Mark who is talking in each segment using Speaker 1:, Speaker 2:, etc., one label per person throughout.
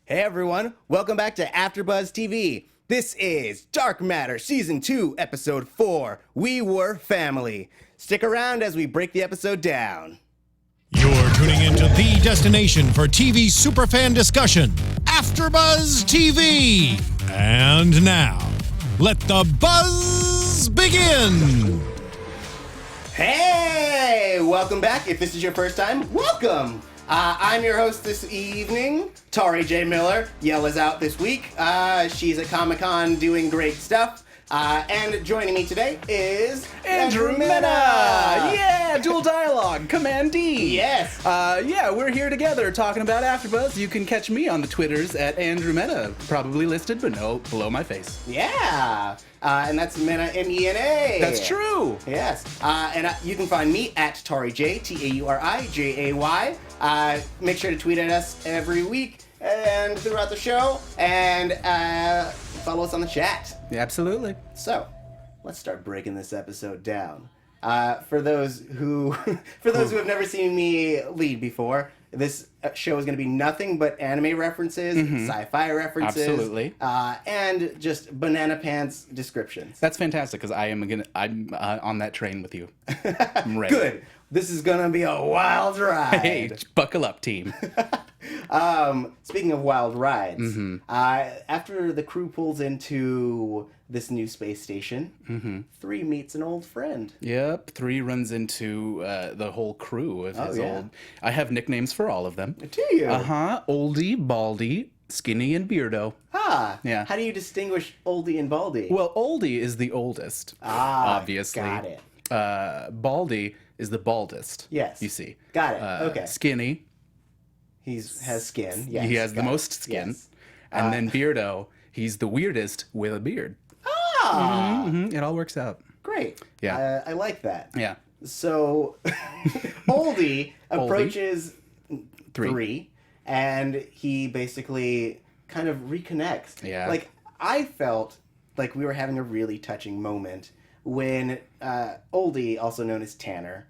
Speaker 1: Hey everyone, welcome back to AFTERBUZZ TV. This is Dark Matter Season 2, Episode 4, We Were Family. Stick around as we break the episode down.
Speaker 2: You're tuning into the destination for TV superfan discussion, AFTERBUZZ TV. And now, let the buzz begin.
Speaker 1: Hey, welcome back. If this is your first time, welcome. I'm your host this evening, Tauri J. Miller. Yell is out this week. She's at Comic-Con doing great stuff. And joining me today is
Speaker 3: Andrew Mena! Yeah, dual dialogue, Command D!
Speaker 1: Yes!
Speaker 3: Yeah, we're here together talking about AFTERBUZZ. You can catch me on the Twitters at Andrew Mena. Probably listed, but no, below my face.
Speaker 1: Yeah! And that's Mena, M-E-N-A.
Speaker 3: That's true!
Speaker 1: Yes. And you can find me at Tauri J, T-A-U-R-I-J-A-Y. Make sure to tweet at us every week and throughout the show. And follow us on the chat.
Speaker 3: Yeah, absolutely.
Speaker 1: So, let's start breaking this episode down. For those who have never seen me lead before, this show is going to be nothing but anime references, sci-fi references,
Speaker 3: Absolutely.
Speaker 1: And just banana pants descriptions.
Speaker 3: That's fantastic, because I'm on that train with you. I'm ready.
Speaker 1: Good. This is going to be a wild ride.
Speaker 3: Hey, buckle up, team.
Speaker 1: Speaking of wild rides, after the crew pulls into this new space station, 3 meets an old friend.
Speaker 3: Yep, 3 runs into the whole crew of his old... I have nicknames for all of them.
Speaker 1: Do you?
Speaker 3: Oldie, Baldy, Skinny, and Beardo. Yeah.
Speaker 1: How do you distinguish Oldie and Baldy?
Speaker 3: Well, Oldie is the oldest, obviously.
Speaker 1: Got it.
Speaker 3: Baldy is the baldest.
Speaker 1: Yes.
Speaker 3: You see.
Speaker 1: Got it. Okay.
Speaker 3: Skinny.
Speaker 1: Has skin. Yes.
Speaker 3: He has the most skin.
Speaker 1: Yes.
Speaker 3: And then Beardo, he's the weirdest with a beard. It all works out.
Speaker 1: Great.
Speaker 3: Yeah.
Speaker 1: I like that.
Speaker 3: Yeah.
Speaker 1: So, Oldie approaches 3, and he basically kind of reconnects.
Speaker 3: Yeah.
Speaker 1: Like, I felt like we were having a really touching moment when Oldie, also known as Tanner,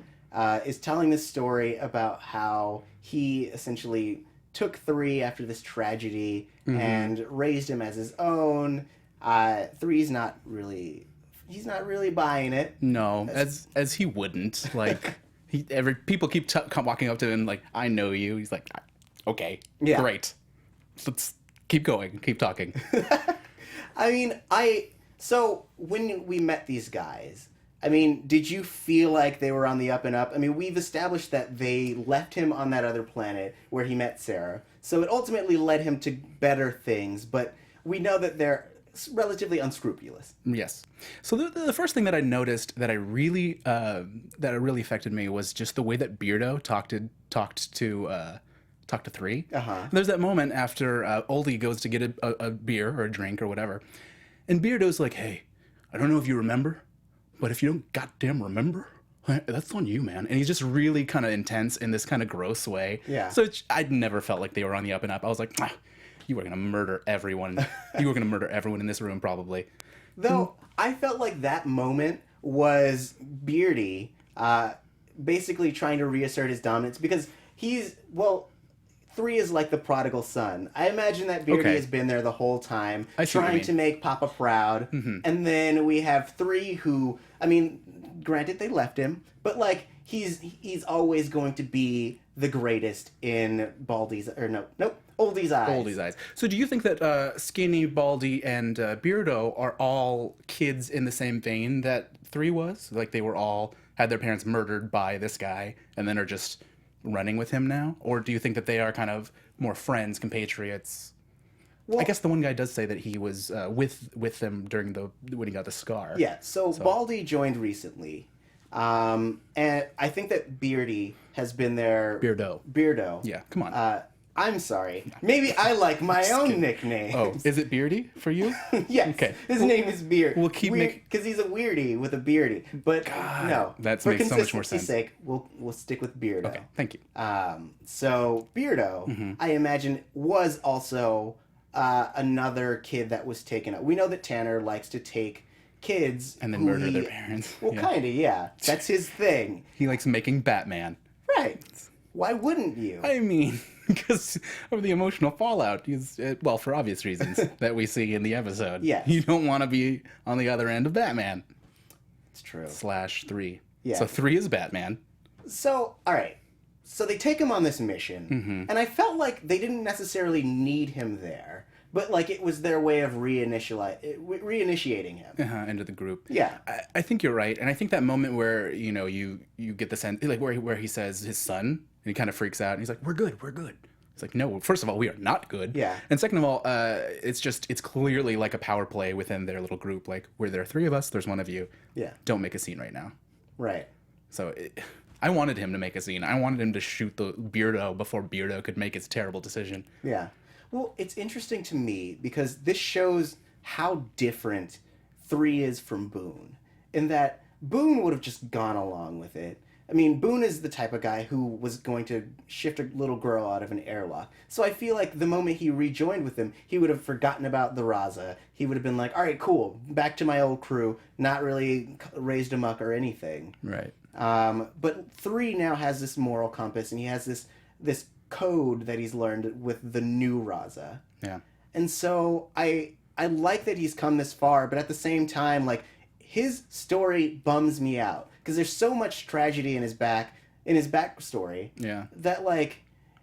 Speaker 1: is telling this story about how he essentially took 3 after this tragedy and raised him as his own. 3's not really... He's not really buying it.
Speaker 3: No, as he wouldn't. Like, people keep walking up to him like, I know you. He's like, okay, great. Let's keep going, keep talking.
Speaker 1: I mean, so when we met these guys, I mean, did you feel like they were on the up and up? I mean, we've established that they left him on that other planet where he met Sarah. So it ultimately led him to better things, but we know that they're relatively unscrupulous.
Speaker 3: Yes. So the first thing that I noticed that really affected me was just the way that Beardo talked to 3. There's that moment after Oldie goes to get a beer or a drink or whatever, and Beardo's like, "Hey, I don't know if you remember, but if you don't goddamn remember, that's on you, man." And he's just really kind of intense in this kind of gross way.
Speaker 1: Yeah.
Speaker 3: So I'd never felt like they were on the up and up. I was like, you were going to murder everyone. You were going to murder everyone in this room, probably.
Speaker 1: Though, I felt like that moment was Beardy basically trying to reassert his dominance because 3 is like the prodigal son. I imagine that Beardy has been there the whole time, trying to make Papa proud. And then we have 3 who, I mean, granted they left him, but like he's always going to be the greatest in Oldie's eyes.
Speaker 3: Oldie's eyes. So do you think that Skinny, Baldy, and Beardo are all kids in the same vein that 3 was? Like they were all had their parents murdered by this guy and then are just running with him now? Or do you think that they are kind of more friends, compatriots? Well, I guess the one guy does say that he was with them during when he got the scar.
Speaker 1: Yeah, so Baldy joined recently. And I think that Beardy has been there... Beardo.
Speaker 3: Yeah, come on.
Speaker 1: I'm sorry. Maybe I like my own nickname.
Speaker 3: Oh, is it Beardy for you?
Speaker 1: Yes.
Speaker 3: Okay.
Speaker 1: His name is Beard.
Speaker 3: We'll keep
Speaker 1: because he's a weirdie with a beardy. But no,
Speaker 3: that
Speaker 1: for
Speaker 3: makes so much more sense.
Speaker 1: consistency's sake, we'll stick with Beardo.
Speaker 3: Okay, thank you.
Speaker 1: So Beardo, I imagine, was also another kid that was taken up. We know that Tanner likes to take kids
Speaker 3: and then murder their parents.
Speaker 1: Well, kind of, yeah. That's his thing.
Speaker 3: He likes making Batman.
Speaker 1: Right. Why wouldn't you?
Speaker 3: I mean, because of the emotional fallout. He's well, for obvious reasons that we see in the episode.
Speaker 1: Yes.
Speaker 3: You don't want to be on the other end of Batman.
Speaker 1: It's true.
Speaker 3: /3.
Speaker 1: Yeah.
Speaker 3: So 3 is Batman.
Speaker 1: So, all right. So they take him on this mission, and I felt like they didn't necessarily need him there, but like it was their way of reinitiating him
Speaker 3: Into the group.
Speaker 1: Yeah.
Speaker 3: I think you're right, and I think that moment where you get the sense like where he says his son, and he kind of freaks out, and he's like, "We're good, we're good." It's like, no, first of all, we are not good.
Speaker 1: Yeah.
Speaker 3: And second of all, it's clearly like a power play within their little group. Like, where there are 3 of us, there's 1 of you.
Speaker 1: Yeah.
Speaker 3: Don't make a scene right now.
Speaker 1: Right.
Speaker 3: So I wanted him to make a scene. I wanted him to shoot the Beardo before Beardo could make his terrible decision.
Speaker 1: Yeah. Well, it's interesting to me because this shows how different 3 is from Boone, in that Boone would have just gone along with it. I mean, Boone is the type of guy who was going to shift a little girl out of an airlock. So I feel like the moment he rejoined with them, he would have forgotten about the Raza. He would have been like, all right, cool, back to my old crew, not really raised amok or anything.
Speaker 3: Right.
Speaker 1: But 3 now has this moral compass, and he has this code that he's learned with the new Raza.
Speaker 3: Yeah.
Speaker 1: And so I like that he's come this far, but at the same time, like, his story bums me out because there's so much tragedy in his backstory.
Speaker 3: Yeah.
Speaker 1: That, like,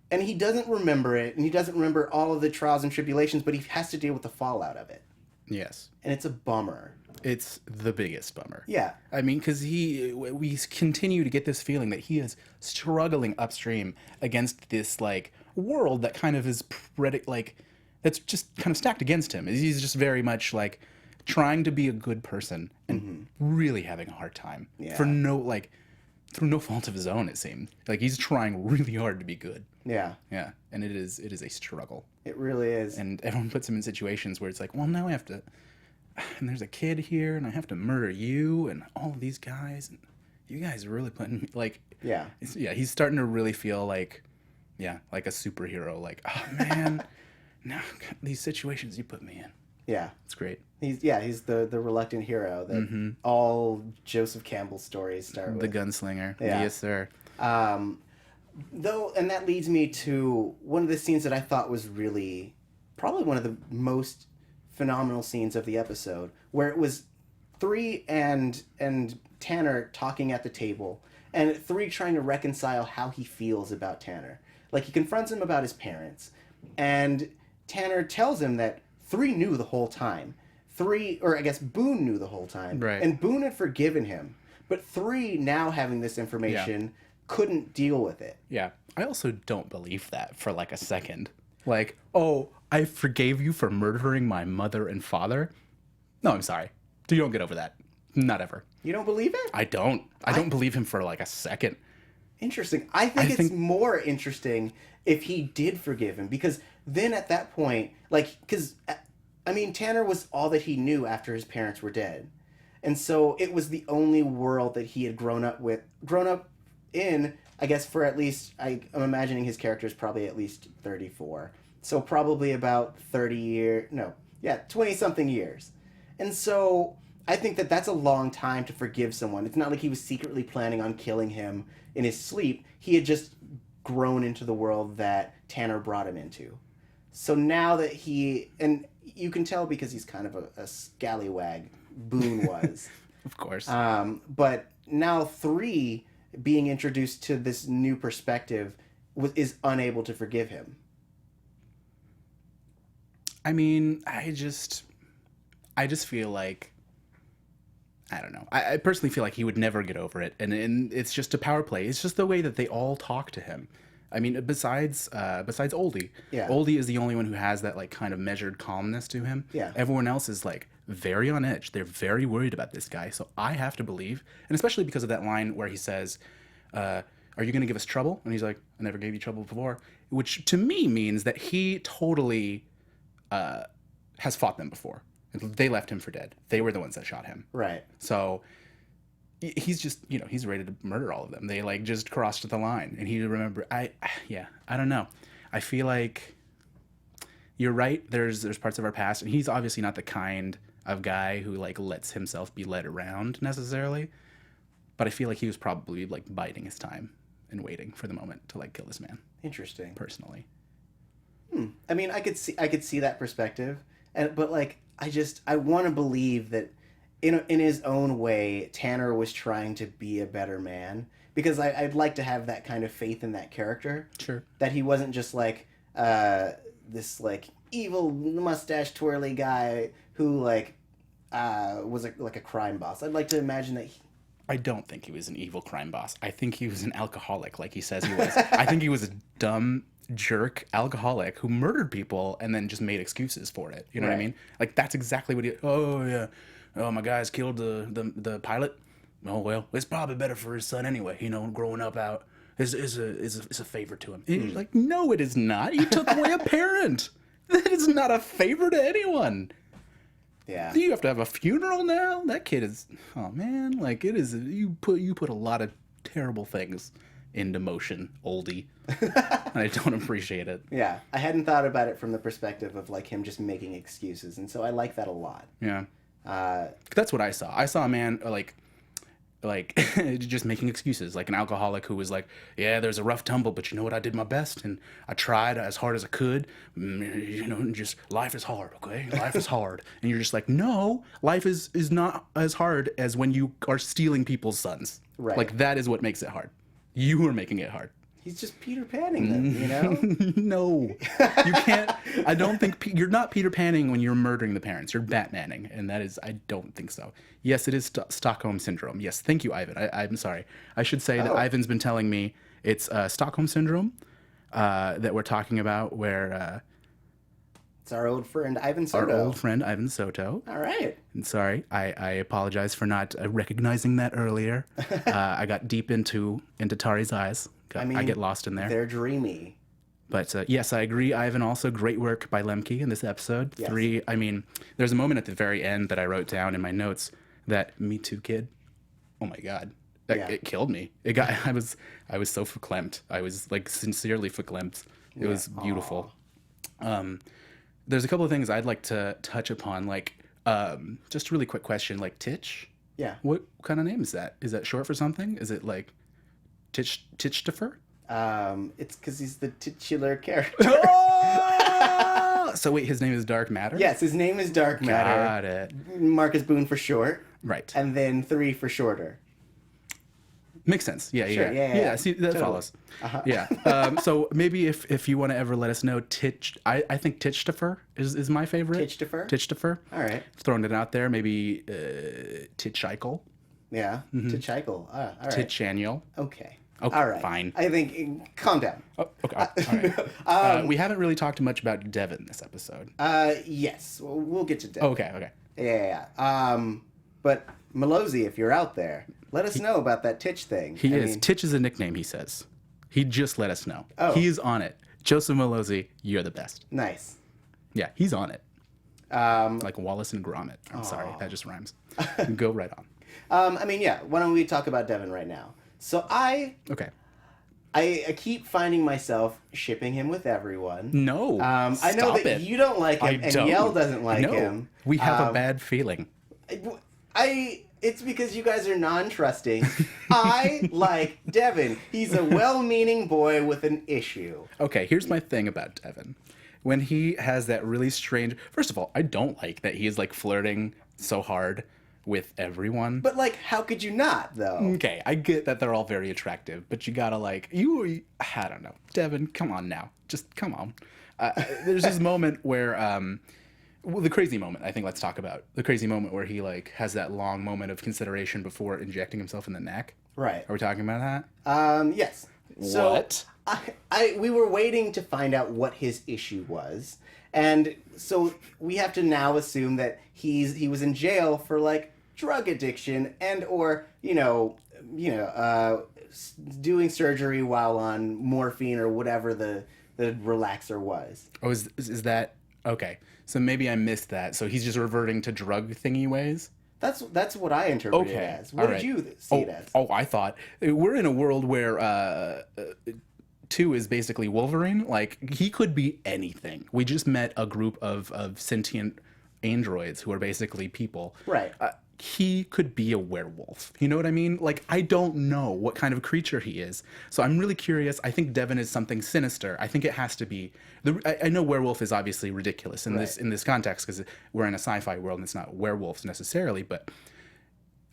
Speaker 1: and he doesn't remember it, and he doesn't remember all of the trials and tribulations, but he has to deal with the fallout of it.
Speaker 3: Yes.
Speaker 1: And it's a bummer.
Speaker 3: It's the biggest bummer.
Speaker 1: Yeah.
Speaker 3: I mean, because we continue to get this feeling that he is struggling upstream against this, like, world that kind of is, that's just kind of stacked against him. He's just very much, like, trying to be a good person and really having a hard time.
Speaker 1: Yeah.
Speaker 3: Through no fault of his own, it seems. Like, he's trying really hard to be good.
Speaker 1: Yeah.
Speaker 3: Yeah. And it is a struggle.
Speaker 1: It really is.
Speaker 3: And everyone puts him in situations where it's like, well, now I have to... And there's a kid here, and I have to murder you and all of these guys. And you guys are really putting me... Like...
Speaker 1: Yeah.
Speaker 3: He's starting to really feel like... Yeah, like a superhero. Like, oh, man. Now, these situations you put me in.
Speaker 1: Yeah.
Speaker 3: It's great.
Speaker 1: He's the reluctant hero that all Joseph Campbell stories start with.
Speaker 3: The gunslinger.
Speaker 1: Yeah.
Speaker 3: Yes, sir.
Speaker 1: Though, and that leads me to one of the scenes that I thought was really probably one of the most phenomenal scenes of the episode, where it was 3 and Tanner talking at the table, and 3 trying to reconcile how he feels about Tanner. Like, he confronts him about his parents, and Tanner tells him that 3 knew the whole time. Boone knew the whole time.
Speaker 3: Right.
Speaker 1: And Boone had forgiven him. But 3, now having this information, couldn't deal with it.
Speaker 3: Yeah. I also don't believe that for like a second. Like, oh, I forgave you for murdering my mother and father? No, I'm sorry. You don't get over that. Not ever.
Speaker 1: You don't believe it?
Speaker 3: I don't. I don't believe him for like a second.
Speaker 1: Interesting. I think it's more interesting if he did forgive him, because then at that point, like, because, I mean, Tanner was all that he knew after his parents were dead. And so it was the only world that he had grown up in, I guess, for at least, I'm imagining his character is probably at least 34. So probably about 20-something years. And so I think that that's a long time to forgive someone. It's not like he was secretly planning on killing him in his sleep. He had just grown into the world that Tanner brought him into. So now that and you can tell because he's kind of a scallywag, Boone was.
Speaker 3: Of course.
Speaker 1: But now 3 being introduced to this new perspective is unable to forgive him.
Speaker 3: I mean, I just feel like, I don't know. I personally feel like he would never get over it, and it's just a power play. It's just the way that they all talk to him. I mean, besides Oldie.
Speaker 1: Yeah.
Speaker 3: Oldie is the only one who has that like kind of measured calmness to him.
Speaker 1: Yeah.
Speaker 3: Everyone else is like very on edge. They're very worried about this guy. So I have to believe, and especially because of that line where he says, "Are you going to give us trouble?" And he's like, "I never gave you trouble before," which to me means that he totally has fought them before. They left him for dead. They were the ones that shot him.
Speaker 1: Right.
Speaker 3: So he's just, he's ready to murder all of them. They like just crossed the line, and he remember. I don't know. I feel like you're right. There's parts of our past, and he's obviously not the kind of guy who like lets himself be led around necessarily. But I feel like he was probably like biding his time and waiting for the moment to like kill this man.
Speaker 1: Interesting.
Speaker 3: Personally.
Speaker 1: I mean, I could see that perspective, but like I want to believe that in his own way, Tanner was trying to be a better man, because I'd like to have that kind of faith in that character.
Speaker 3: Sure.
Speaker 1: That he wasn't just like this like evil mustache twirly guy who like was like a crime boss. I'd like to imagine that.
Speaker 3: I don't think he was an evil crime boss. I think he was an alcoholic, like he says he was. I think he was a dumb jerk alcoholic who murdered people and then just made excuses for it. You know what I mean? Like, that's exactly what he... Oh, yeah. Oh, my guy's killed the pilot. Oh, well, it's probably better for his son anyway. You know, growing up out is a favor to him. He's like, no, it is not. You took away a parent. That is not a favor to anyone.
Speaker 1: Yeah.
Speaker 3: You have to have a funeral now? That kid is... Oh, man. Like, it is... You put a lot of terrible things into motion, oldie. And I don't appreciate it.
Speaker 1: Yeah. I hadn't thought about it from the perspective of, like, him just making excuses. And so I like that a lot.
Speaker 3: Yeah. That's what I saw. I saw a man, like just making excuses, like an alcoholic who was like, yeah, there's a rough tumble, but you know what, I did my best and I tried as hard as I could. You know, just life is hard, okay? Life is hard. And you're just like, no, life is not as hard as when you are stealing people's sons.
Speaker 1: Right.
Speaker 3: Like, that is what makes it hard. You are making it hard.
Speaker 1: He's just Peter Panning them, you know?
Speaker 3: No, you can't. I don't think you're not Peter Panning when you're murdering the parents. You're Batmaning, and that is, I don't think so. Yes, it is Stockholm syndrome. Yes, thank you, Ivan. I'm sorry. I should say that Ivan's been telling me it's Stockholm syndrome that we're talking about, where
Speaker 1: it's our old friend Ivan Soto.
Speaker 3: Our old friend Ivan Soto.
Speaker 1: All right.
Speaker 3: And sorry, I apologize for not recognizing that earlier. I got deep into Tauri's eyes. I get lost in there.
Speaker 1: They're dreamy.
Speaker 3: But yes, I agree, Ivan. Also, great work by Lemke in this episode.
Speaker 1: Yes.
Speaker 3: There's a moment at the very end that I wrote down in my notes that "Me Too, kid." Oh my God, it killed me. I was so verklempt. I was like sincerely verklempt. It was beautiful. There's a couple of things I'd like to touch upon, like just a really quick question, like Titch.
Speaker 1: Yeah.
Speaker 3: What kind of name is that? Is that short for something? Is it like Titchtifer?
Speaker 1: It's because he's the titular character.
Speaker 3: Oh! So wait, his name is Dark Matter?
Speaker 1: Yes, his name is Dark Matter.
Speaker 3: Got it.
Speaker 1: Marcus Boone for short.
Speaker 3: Right.
Speaker 1: And then 3 for shorter.
Speaker 3: Makes sense. Yeah,
Speaker 1: Sure,
Speaker 3: yeah.
Speaker 1: yeah.
Speaker 3: See, that follows. Yeah. So maybe if you want to ever let us know, I think Titchtifer is my favorite. Titchtifer?
Speaker 1: All right.
Speaker 3: Throwing it out there. Maybe Titchikel.
Speaker 1: Yeah. Titchikel. All right.
Speaker 3: Titchaniel.
Speaker 1: Okay.
Speaker 3: Okay,
Speaker 1: all right.
Speaker 3: Fine.
Speaker 1: I think, calm down.
Speaker 3: Oh, okay. All right. We haven't really talked much about Devon this episode.
Speaker 1: Yes. We'll get to Devon.
Speaker 3: Okay.
Speaker 1: Yeah. But Malozzi, if you're out there, let us know about that Titch thing.
Speaker 3: He is. Titch is a nickname, he says. He just let us know.
Speaker 1: Oh.
Speaker 3: He's on it. Joseph Malozzi, you're the best.
Speaker 1: Nice.
Speaker 3: Yeah, he's on it. Like Wallace and Gromit. I'm sorry, that just rhymes. Go right on.
Speaker 1: Why don't we talk about Devon right now? So I keep finding myself shipping him with everyone.
Speaker 3: No,
Speaker 1: I know that you don't like him, and Yell doesn't like him.
Speaker 3: We have a bad feeling.
Speaker 1: It's because you guys are non-trusting. I like Devon. He's a well-meaning boy with an issue.
Speaker 3: Okay, here's my thing about Devon. When he has that really strange... First of all, I don't like that he is like flirting so hard with everyone.
Speaker 1: But like, how could you not, though?
Speaker 3: Okay, I get that they're all very attractive, but you gotta like... I don't know. Devon, come on now. Just come on. There's this moment where... the crazy moment, I think let's talk about. The crazy moment where he like has that long moment of consideration before injecting himself in the neck.
Speaker 1: Right.
Speaker 3: Are we talking about that?
Speaker 1: Yes.
Speaker 3: What?
Speaker 1: So we were waiting to find out what his issue was. And so we have to now assume that he was in jail for like drug addiction and or, doing surgery while on morphine or whatever the relaxer was.
Speaker 3: Oh, is that okay? So maybe I missed that. So he's just reverting to drug thingy ways.
Speaker 1: That's what I interpreted it as. What did you see it as?
Speaker 3: Oh, I thought we're in a world where 2 is basically Wolverine. Like he could be anything. We just met a group of sentient androids who are basically people.
Speaker 1: Right.
Speaker 3: he could be a werewolf. You know what I mean? Like, I don't know what kind of creature he is. So I'm really curious. I think Devon is something sinister. I think it has to be. I know werewolf is obviously ridiculous in this context because we're in a sci-fi world and it's not werewolves necessarily, but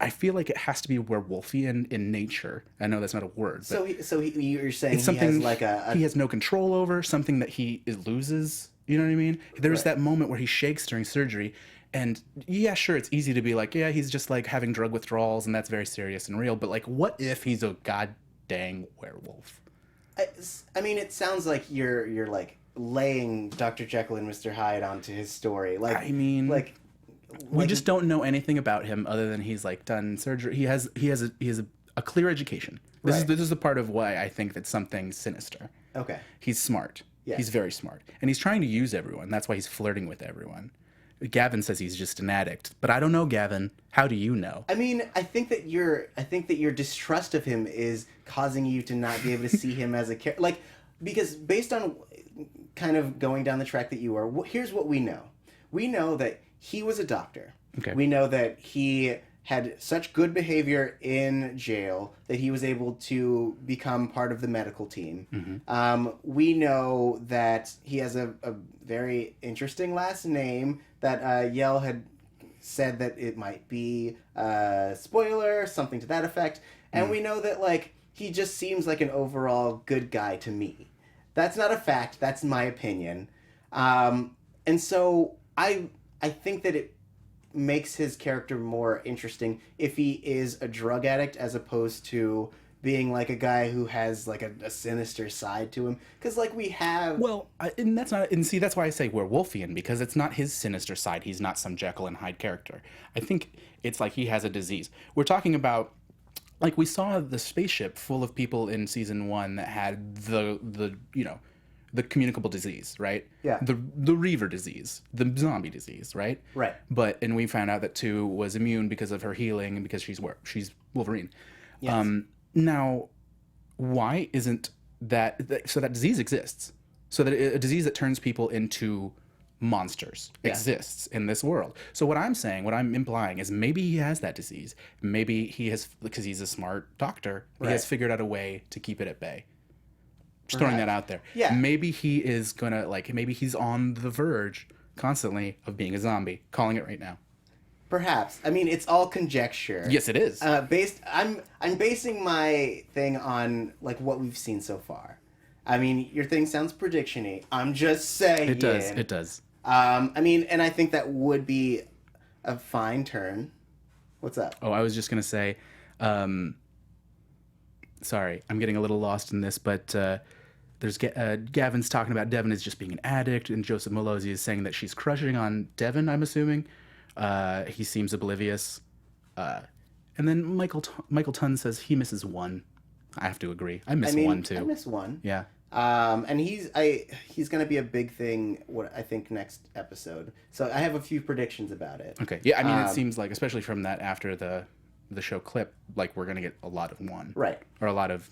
Speaker 3: I feel like it has to be werewolfian in nature. I know that's not a word. But
Speaker 1: you're saying
Speaker 3: it's something
Speaker 1: he has like
Speaker 3: he has no control over, something that he loses. You know what I mean? There's that moment where he shakes during surgery. And yeah, sure, it's easy to be like, yeah, he's just like having drug withdrawals and that's very serious and real. But like, what if he's a god dang werewolf?
Speaker 1: I mean, it sounds like you're like laying Dr. Jekyll and Mr. Hyde onto his story. Like,
Speaker 3: I mean,
Speaker 1: like
Speaker 3: we just don't know anything about him other than he's like done surgery. He has a clear education. This is the part of why I think that's something sinister.
Speaker 1: Okay.
Speaker 3: He's smart.
Speaker 1: Yeah.
Speaker 3: He's very smart. And he's trying to use everyone. That's why he's flirting with everyone. Gavin says he's just an addict, but I don't know, Gavin. How do you know?
Speaker 1: I mean, I think that your distrust of him is causing you to not be able to see him as a character. Like, because based on kind of going down the track that you are, here's what we know. We know that he was a doctor.
Speaker 3: Okay.
Speaker 1: We know that he had such good behavior in jail that he was able to become part of the medical team.
Speaker 3: Mm-hmm.
Speaker 1: We know that he has a very interesting last name that Yell had said that it might be spoiler, something to that effect. And we know that, like, he just seems like an overall good guy to me. That's not a fact. That's my opinion. And so I think that it makes his character more interesting if he is a drug addict as opposed to being like a guy who has like a sinister side to him, because like we have
Speaker 3: and that's not, and see, that's why I say werewolfian, because it's not his sinister side. He's not some Jekyll and Hyde character. I think it's like he has a disease. We're talking about, like, we saw the spaceship full of people in season 1 that had the the communicable disease, right?
Speaker 1: Yeah.
Speaker 3: The Reaver disease, the zombie disease, right?
Speaker 1: Right.
Speaker 3: And we found out that 2 was immune because of her healing and because she's Wolverine.
Speaker 1: Yes.
Speaker 3: Now, why isn't that so that disease exists? So that a disease that turns people into monsters exists in this world. So what I'm implying is maybe he has that disease. Maybe he has, because he's a smart doctor, he has figured out a way to keep it at bay. Just throwing that out there.
Speaker 1: Yeah.
Speaker 3: Maybe he is gonna, like, maybe he's on the verge constantly of being a zombie. Calling it right now.
Speaker 1: Perhaps. I mean, it's all conjecture.
Speaker 3: Yes, it is.
Speaker 1: I'm basing my thing on like what we've seen so far. I mean, your thing sounds prediction-y. I'm just saying.
Speaker 3: It does. It does.
Speaker 1: I mean, and I think that would be a fine turn. What's up?
Speaker 3: Oh, I was just gonna say, sorry, I'm getting a little lost in this, but there's Gavin's talking about Devon as just being an addict, and Joseph Mallozzi is saying that she's crushing on Devon, I'm assuming. He seems oblivious. And then Michael Tunn says he misses 1. I have to agree. I miss 1 too.
Speaker 1: I miss 1.
Speaker 3: Yeah.
Speaker 1: And he's going to be a big thing, I think, next episode. So I have a few predictions about it.
Speaker 3: Okay. Yeah, I mean, it seems like, especially from that after the show clip, like we're going to get a lot of 1.
Speaker 1: Right.
Speaker 3: Or a lot of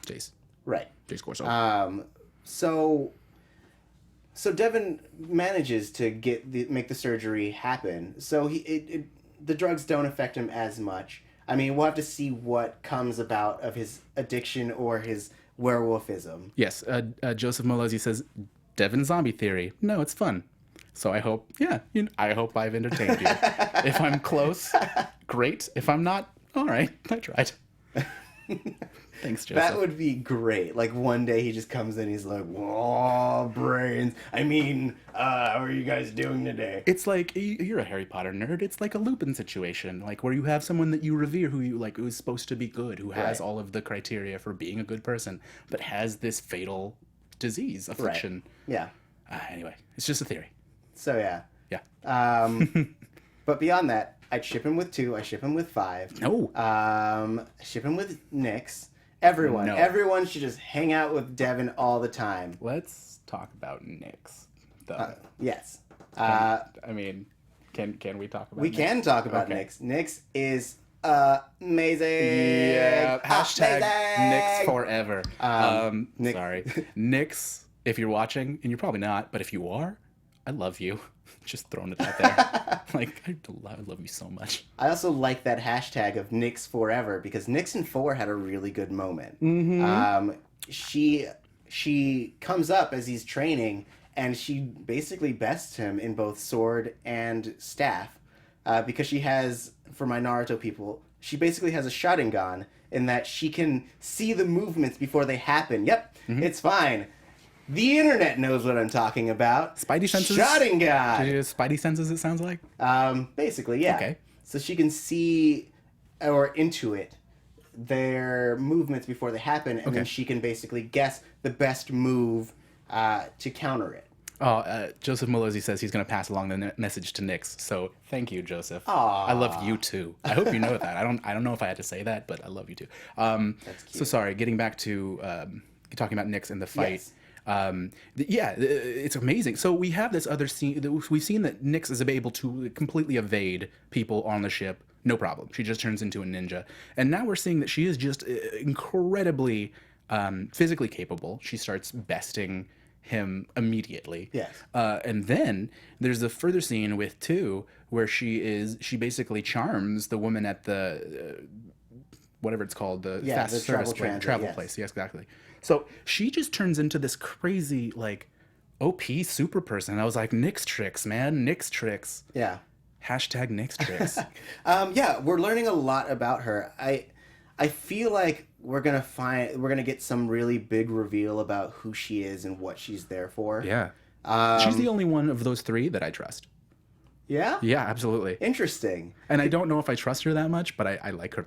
Speaker 3: Jace.
Speaker 1: Right.
Speaker 3: Jace Corso.
Speaker 1: So Devon manages to make the surgery happen. So the drugs don't affect him as much. I mean, we'll have to see what comes about of his addiction or his werewolfism.
Speaker 3: Yes. Joseph Mallozzi says, Devon zombie theory. No, it's fun. So I hope, I hope I've entertained you. If I'm close, great. If I'm not, all right, I tried. Thanks, Joseph.
Speaker 1: That would be great. Like, one day he just comes in, he's like, whoa, brains. I mean, how are you guys doing today?
Speaker 3: It's like, you're a Harry Potter nerd. It's like a Lupin situation, like where you have someone that you revere who you like, who's supposed to be good, who has all of the criteria for being a good person, but has this fatal disease, affliction.
Speaker 1: Right. Yeah.
Speaker 3: Anyway, it's just a theory.
Speaker 1: So, yeah.
Speaker 3: Yeah.
Speaker 1: But beyond that, I'd ship him with 2. I ship him with 5.
Speaker 3: No.
Speaker 1: I ship him with Nyx. Everyone should just hang out with Devon all the time.
Speaker 3: Let's talk about Nyx, though.
Speaker 1: Yes.
Speaker 3: I mean, can we talk about?
Speaker 1: We
Speaker 3: Nyx?
Speaker 1: can talk about Nyx. Nyx is amazing.
Speaker 3: Yeah. Hashtag
Speaker 1: amazing.
Speaker 3: Nyx forever.
Speaker 1: Nyx.
Speaker 3: Sorry, Nyx. If you're watching, and you're probably not, but if you are, I love you. Just throwing it out there. Like, I love you so much.
Speaker 1: I also like that hashtag of Nyx Forever because Nyx and 4 had a really good moment. She comes up as he's training, and she basically bests him in both sword and staff because she has, for my Naruto people, she basically has a Sharingan in that she can see the movements before they happen. Yep, it's fine. The internet knows what I'm talking about.
Speaker 3: Spidey senses?
Speaker 1: Sharingan!
Speaker 3: Spidey senses, it sounds like?
Speaker 1: Basically, yeah.
Speaker 3: Okay.
Speaker 1: So she can see or intuit their movements before they happen, and then she can basically guess the best move to counter it.
Speaker 3: Joseph Malozzi says he's going to pass along the message to Nyx. So thank you, Joseph.
Speaker 1: Aww.
Speaker 3: I love you too. I hope you know that. I don't know if I had to say that, but I love you too.
Speaker 1: That's cute.
Speaker 3: So sorry, getting back to talking about Nyx and the fight.
Speaker 1: Yes.
Speaker 3: It's amazing. So we have this other scene. We've seen that Nyx is able to completely evade people on the ship. No problem. She just turns into a ninja. And now we're seeing that she is just incredibly physically capable. She starts besting him immediately.
Speaker 1: Yes.
Speaker 3: And then there's a further scene with 2 where she basically charms the woman at the whatever it's called, the fast
Speaker 1: the travel
Speaker 3: service
Speaker 1: transit,
Speaker 3: travel
Speaker 1: yes.
Speaker 3: place. Yes, exactly. So she just turns into this crazy, like, OP super person. I was like, Nyx tricks, man. Nyx tricks.
Speaker 1: Yeah.
Speaker 3: Hashtag Nyx tricks.
Speaker 1: We're learning a lot about her. I feel like we're gonna get some really big reveal about who she is and what she's there for.
Speaker 3: Yeah. She's the only one of those 3 that I trust.
Speaker 1: Yeah?
Speaker 3: Yeah, absolutely.
Speaker 1: Interesting.
Speaker 3: And I don't know if I trust her that much, but I like her.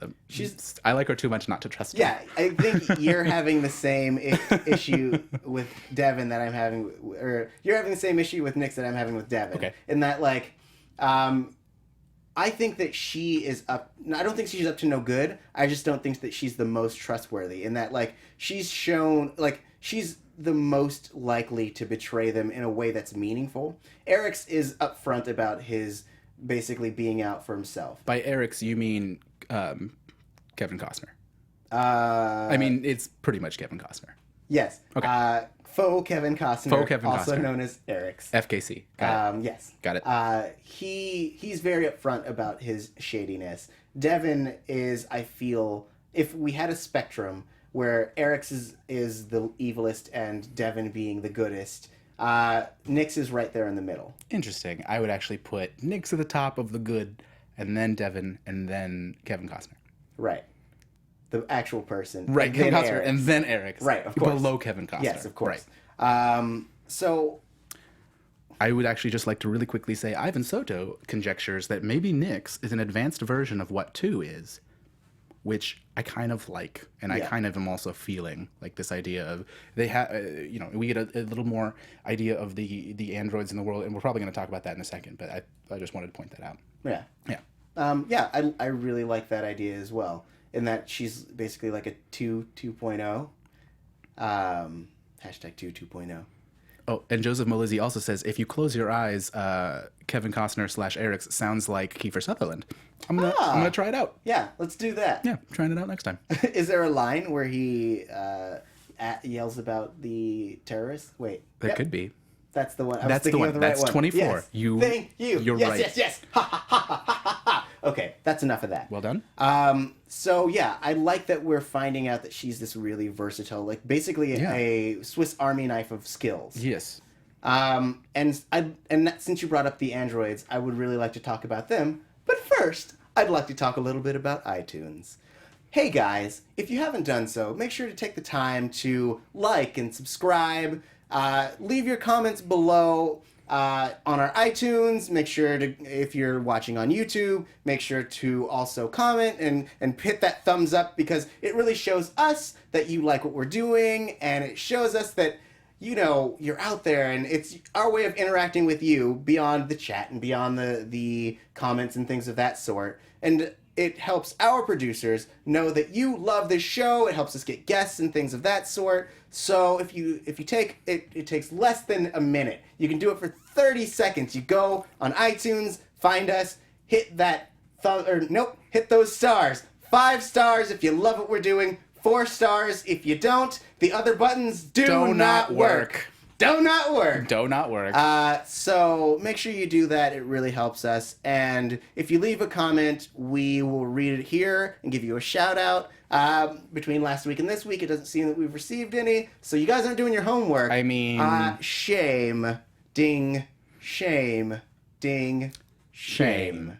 Speaker 3: I like her too much not to trust her.
Speaker 1: Yeah, I think you're having the same issue with Devon that I'm having, or you're having the same issue with Nyx that I'm having with Devon.
Speaker 3: Okay.
Speaker 1: In that, like, I think that she is up. I don't think she's up to no good. I just don't think that she's the most trustworthy. In that, like, she's shown, like, she's the most likely to betray them in a way that's meaningful. Eric's is upfront about his basically being out for himself.
Speaker 3: By Eric's, you mean Kevin Costner. I mean, it's pretty much Kevin Costner.
Speaker 1: Yes.
Speaker 3: Okay.
Speaker 1: Faux Kevin Costner, also known as Eric's.
Speaker 3: FKC. Got it.
Speaker 1: Yes.
Speaker 3: Got it.
Speaker 1: He's very upfront about his shadiness. Devon is, I feel, if we had a spectrum where Eric's is the evilest and Devon being the goodest, Nyx is right there in the middle.
Speaker 3: Interesting. I would actually put Nyx at the top of the good, and then Devon, and then Kevin Costner.
Speaker 1: Right. The actual person.
Speaker 3: Right, Kevin Costner, and then Eric's.
Speaker 1: Right, of course.
Speaker 3: Below Kevin Costner.
Speaker 1: Yes, of course.
Speaker 3: Right.
Speaker 1: So
Speaker 3: I would actually just like to really quickly say Ivan Soto conjectures that maybe Nyx is an advanced version of what 2 is, which I kind of like, and I kind of am also feeling like this idea of they have, we get a little more idea of the androids in the world, and we're probably going to talk about that in a second, but I just wanted to point that out.
Speaker 1: Yeah. I really like that idea as well, in that she's basically like a 2.0. Hashtag 2.0.
Speaker 3: Oh, and Joseph Malizzi also says, if you close your eyes, Kevin Costner / Eric's sounds like Kiefer Sutherland. I'm gonna try it out.
Speaker 1: Yeah, let's do that.
Speaker 3: Yeah, trying it out next time.
Speaker 1: Is there a line where he yells about the terrorists? Wait.
Speaker 3: There could be.
Speaker 1: That's the one.
Speaker 3: That's the one. That's 24.
Speaker 1: Yes.
Speaker 3: Thank you. You're
Speaker 1: yes,
Speaker 3: right.
Speaker 1: Yes. Ha ha ha ha ha ha. Okay, that's enough of that.
Speaker 3: Well done.
Speaker 1: So yeah, I like that we're finding out that she's this really versatile, like basically a Swiss Army knife of skills.
Speaker 3: Yes.
Speaker 1: Since you brought up the androids, I would really like to talk about them. But first, I'd like to talk a little bit about iTunes. Hey guys, if you haven't done so, make sure to take the time to like and subscribe. Leave your comments below on our iTunes. Make sure to, if you're watching on YouTube, make sure to also comment and hit that thumbs up, because it really shows us that you like what we're doing, and it shows us that, you know, you're out there, and it's our way of interacting with you beyond the chat and beyond the comments and things of that sort. And it helps our producers know that you love this show. It helps us get guests and things of that sort. So if you take it takes less than a minute. You can do it for 30 seconds. You go on iTunes, find us, hit that hit those stars. 5 stars if you love what we're doing. 4 stars if you don't. The other buttons do not work. do not work.
Speaker 3: Do not work.
Speaker 1: So make sure you do that. It really helps us. And if you leave a comment, we will read it here and give you a shout out. Between last week and this week, it doesn't seem that we've received any. So you guys aren't doing your homework.
Speaker 3: I mean...
Speaker 1: shame. Ding. Shame. Ding. Shame.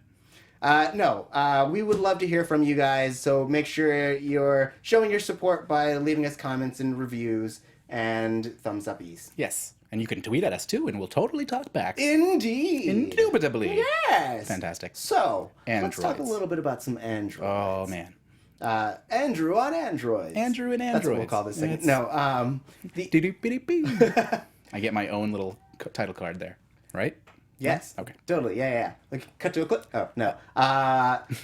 Speaker 1: No, we would love to hear from you guys. So make sure you're showing your support by leaving us comments and reviews and thumbs uppies.
Speaker 3: Yes. And you can tweet at us too, and we'll totally talk back.
Speaker 1: Indeed.
Speaker 3: Indubitably.
Speaker 1: Yes.
Speaker 3: Fantastic.
Speaker 1: So,
Speaker 3: Androids.
Speaker 1: let's talk a little bit about some androids.
Speaker 3: Oh, man.
Speaker 1: Andrew on androids.
Speaker 3: Andrew and androids.
Speaker 1: That's what we'll call this segment. No,
Speaker 3: I get my own little title card there, right?
Speaker 1: Yes.
Speaker 3: Okay.
Speaker 1: Totally. Yeah. Like, cut to a clip. Oh, no.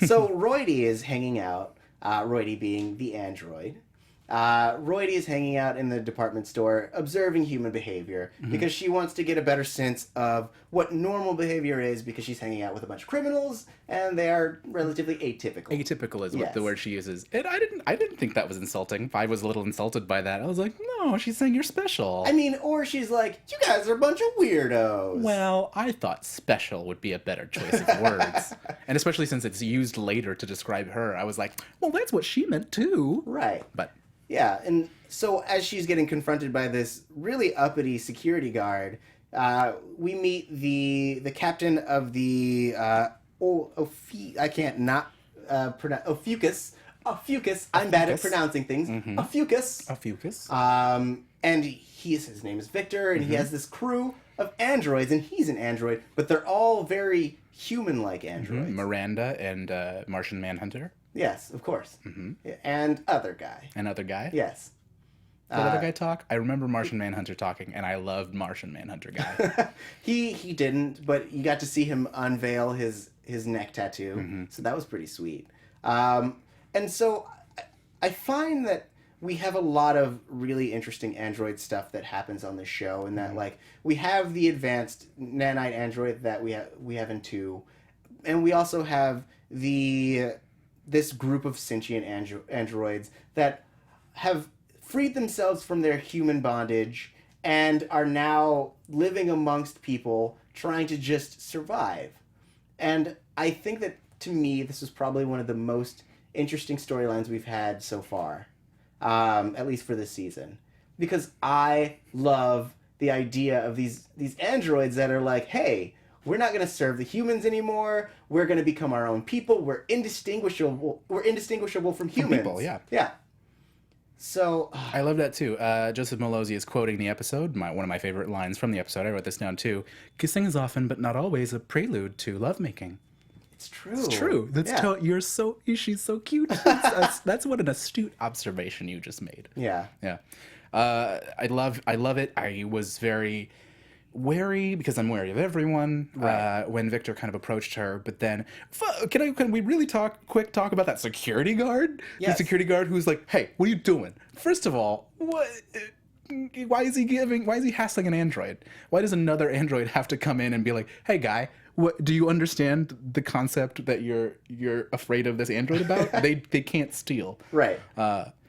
Speaker 1: So Roidy is hanging out, Roidy being the android. Roidy is hanging out in the department store, observing human behavior, because she wants to get a better sense of what normal behavior is, because she's hanging out with a bunch of criminals, and they are relatively atypical.
Speaker 3: Atypical is what the word she uses. And I didn't think that was insulting. I was a little insulted by that. I was like, no, she's saying you're special.
Speaker 1: I mean, or she's like, you guys are a bunch of weirdos.
Speaker 3: Well, I thought special would be a better choice of words. And especially since it's used later to describe her, I was like, well, that's what she meant too.
Speaker 1: Right.
Speaker 3: But...
Speaker 1: yeah, and so as she's getting confronted by this really uppity security guard, we meet the captain of the I can't not pronounce Ophiuchus. I'm bad at pronouncing things. Ophiuchus. And his name is Victor, and he has this crew of androids, and he's an android, but they're all very human-like androids.
Speaker 3: Miranda and Martian Manhunter.
Speaker 1: Yes, of course. And other guy.
Speaker 3: Another guy?
Speaker 1: Yes.
Speaker 3: Did other guy talk? I remember Martian Manhunter talking, and I loved Martian Manhunter guy.
Speaker 1: He didn't, but you got to see him unveil his neck tattoo, so that was pretty sweet. And so I find that we have a lot of really interesting android stuff that happens on this show, and that like we have the advanced nanite android that we have in 2, and we also have this group of sentient androids that have freed themselves from their human bondage and are now living amongst people trying to just survive. And I think that, to me, this is probably one of the most interesting storylines we've had so far, at least for this season. Because I love the idea of these androids that are like, hey, we're not going to serve the humans anymore. We're going to become our own people. We're indistinguishable from humans.
Speaker 3: People, yeah.
Speaker 1: Yeah. So
Speaker 3: I love that too. Joseph Mallozzi is quoting the episode. One of my favorite lines from the episode. I wrote this down too. Kissing is often, but not always, a prelude to lovemaking.
Speaker 1: It's true.
Speaker 3: It's true. She's so cute. That's what an astute observation you just made.
Speaker 1: Yeah.
Speaker 3: Yeah. I love it. I was very wary, because I'm wary of everyone, when Victor kind of approached her. But then, can we really talk about that security guard?
Speaker 1: Yes.
Speaker 3: The security guard who's like, hey, what are you doing? First of all, why is he hassling an android? Why does another android have to come in and be like, hey, guy, what, do you understand the concept that you're afraid of this android about? they can't steal.
Speaker 1: Right.